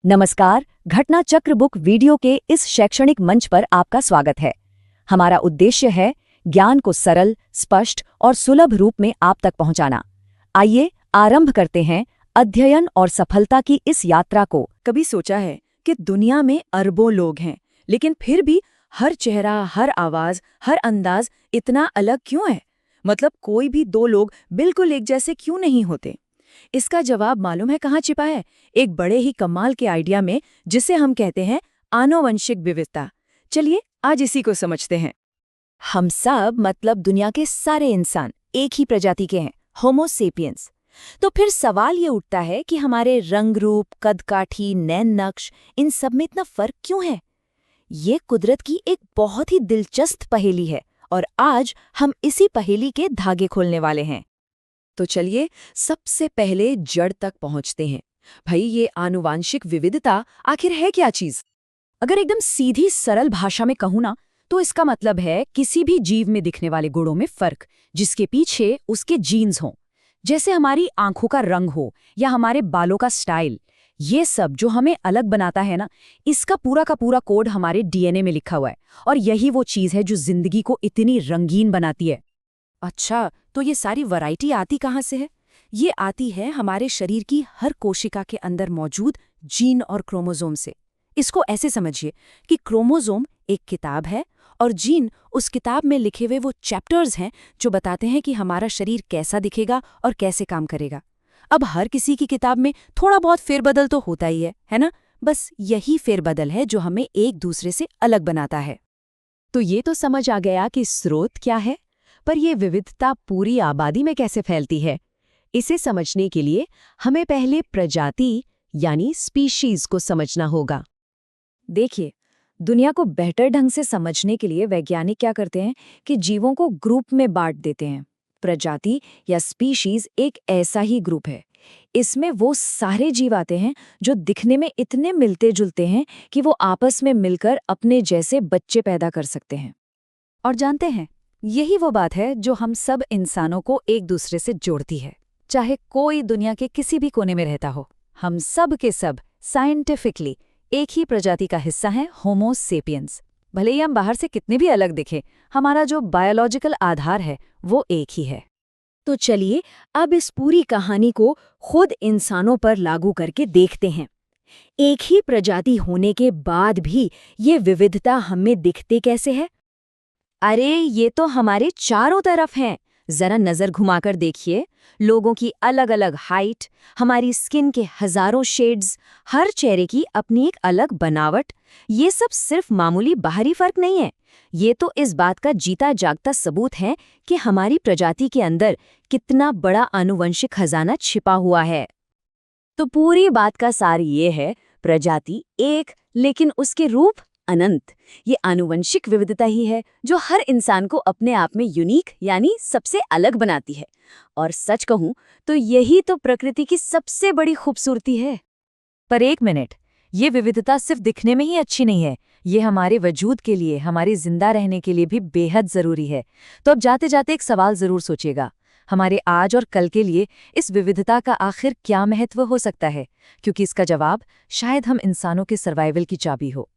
नमस्कार, घटना चक्र बुक वीडियो के इस शैक्षणिक मंच पर आपका स्वागत है। हमारा उद्देश्य है ज्ञान को सरल, स्पष्ट और सुलभ रूप में आप तक पहुंचाना। आइए आरंभ करते हैं अध्ययन और सफलता की इस यात्रा को। कभी सोचा है कि दुनिया में अरबों लोग हैं, लेकिन फिर भी हर चेहरा, हर आवाज, हर अंदाज इतना अलग क्यों है? मतलब कोई भी दो लोग बिल्कुल एक जैसे क्यों नहीं होते? इसका जवाब मालूम है कहाँ छिपा है? एक बड़े ही कमाल के आइडिया में, जिसे हम कहते हैं आनुवंशिक विविधता। चलिए आज इसी को समझते हैं। हम सब मतलब दुनिया के सारे इंसान एक ही प्रजाति के हैं, होमो सेपियंस। तो फिर सवाल ये उठता है कि हमारे रंग रूप, कद-काठी, नैन नक्श, इन सब में इतना फर्क क्यों है? ये कुदरत की एक बहुत ही दिलचस्प पहेली है और आज हम इसी पहेली के धागे खोलने वाले हैं। तो चलिए सबसे पहले जड़ तक पहुंचते हैं। भाई, ये आनुवांशिक विविधता आखिर है क्या चीज? अगर एकदम सीधी सरल भाषा में कहूँ ना, तो इसका मतलब है किसी भी जीव में दिखने वाले गुणों में फर्क, जिसके पीछे उसके जीन्स हों। जैसे हमारी आंखों का रंग हो या हमारे बालों का स्टाइल, ये सब जो हमें अलग बनाता है ना, इसका पूरा का पूरा कोड हमारे डीएनए में लिखा हुआ है। और यही वो चीज़ है जो जिंदगी को इतनी रंगीन बनाती है। अच्छा, तो ये सारी वैरायटी आती कहाँ से है? ये आती है हमारे शरीर की हर कोशिका के अंदर मौजूद जीन और क्रोमोसोम से। इसको ऐसे समझिए कि क्रोमोसोम एक किताब है और जीन उस किताब में लिखे हुए वो चैप्टर्स हैं जो बताते हैं कि हमारा शरीर कैसा दिखेगा और कैसे काम करेगा। अब हर किसी की किताब में थोड़ा बहुत फेरबदल तो होता ही है ना? बस यही फेरबदल है जो हमें एक दूसरे से अलग बनाता है। तो ये तो समझ आ गया कि स्रोत क्या है, पर यह विविधता पूरी आबादी में कैसे फैलती है? इसे समझने के लिए हमें पहले प्रजाति यानी स्पीशीज को समझना होगा। देखिए, दुनिया को बेहतर ढंग से समझने के लिए वैज्ञानिक क्या करते हैं कि जीवों को ग्रुप में बांट देते हैं। प्रजाति या स्पीशीज एक ऐसा ही ग्रुप है। इसमें वो सारे जीव आते हैं जो दिखने में इतने मिलते जुलते हैं कि वो आपस में मिलकर अपने जैसे बच्चे पैदा कर सकते हैं। और जानते हैं, यही वो बात है जो हम सब इंसानों को एक दूसरे से जोड़ती है। चाहे कोई दुनिया के किसी भी कोने में रहता हो, हम सब के सब साइंटिफिकली एक ही प्रजाति का हिस्सा हैं, होमो सेपियंस। भले ही हम बाहर से कितने भी अलग दिखें, हमारा जो बायोलॉजिकल आधार है वो एक ही है। तो चलिए अब इस पूरी कहानी को खुद इंसानों पर लागू करके देखते हैं। एक ही प्रजाति होने के बाद भी ये विविधता हमें दिखते कैसे है? अरे, ये तो हमारे चारों तरफ हैं। जरा नजर घुमाकर देखिए, लोगों की अलग अलग हाइट, हमारी स्किन के हजारों शेड्स, हर चेहरे की अपनी एक अलग बनावट। ये सब सिर्फ मामूली बाहरी फर्क नहीं है, ये तो इस बात का जीता जागता सबूत है कि हमारी प्रजाति के अंदर कितना बड़ा आनुवंशिक खजाना छिपा हुआ है। तो पूरी बात का सार ये है, प्रजाति एक, लेकिन उसके रूप अनंत। ये आनुवंशिक विविधता ही है जो हर इंसान को अपने आप में यूनिक यानी सबसे अलग बनाती है। और सच कहूं तो यही तो प्रकृति की सबसे बड़ी खूबसूरती है। पर एक मिनट, ये विविधता सिर्फ दिखने में ही अच्छी नहीं है, ये हमारे वजूद के लिए, हमारे जिंदा रहने के लिए भी बेहद जरूरी है। तो अब जाते जाते एक सवाल जरूर सोचिएगा, हमारे आज और कल के लिए इस विविधता का आखिर क्या महत्व हो सकता है? क्योंकि इसका जवाब शायद हम इंसानों के सर्वाइवल की चाबी हो।